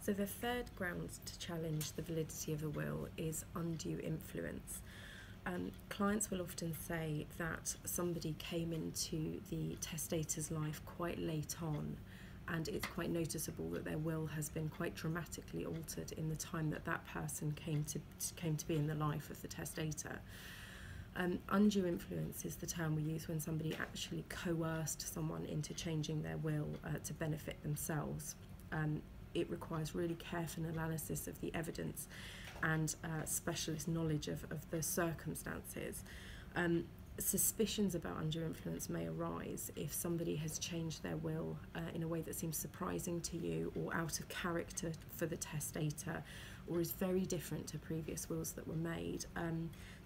So the third ground to challenge the validity of a will is undue influence. Clients will often say that somebody came into the testator's life quite late on, and it's quite noticeable that their will has been quite dramatically altered in the time that that person came to be in the life of the testator. Undue influence is the term we use when somebody actually coerced someone into changing their will to benefit themselves. It requires really careful analysis of the evidence and specialist knowledge of the circumstances. Suspicions about undue influence may arise if somebody has changed their will in a way that seems surprising to you or out of character for the testator, or is very different to previous wills that were made.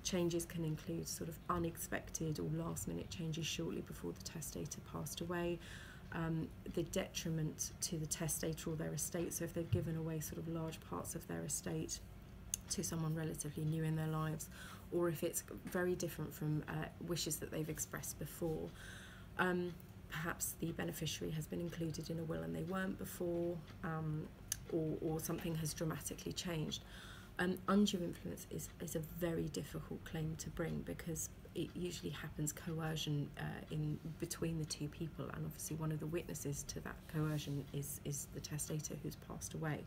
Changes can include sort of unexpected or last-minute changes shortly before the testator passed away, the detriment to the testator or their estate, so if they've given away sort of large parts of their estate to someone relatively new in their lives, or if it's very different from wishes that they've expressed before. Perhaps the beneficiary has been included in a will and they weren't before, or something has dramatically changed. Undue influence is a very difficult claim to bring because it usually happens coercion in between the two people, and obviously one of the witnesses to that coercion is the testator who's passed away.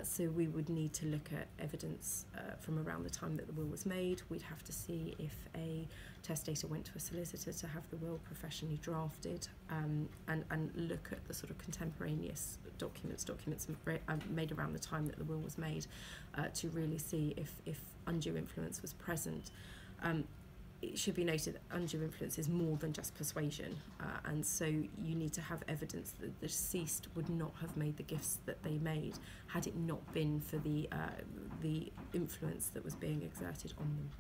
So we would need to look at evidence from around the time that the will was made. We'd have to see if a testator went to a solicitor to have the will professionally drafted, and look at the sort of contemporaneous documents made around the time that the will was made to really see if undue influence was present. It should be noted that undue influence is more than just persuasion, and so you need to have evidence that the deceased would not have made the gifts that they made had it not been for the influence that was being exerted on them.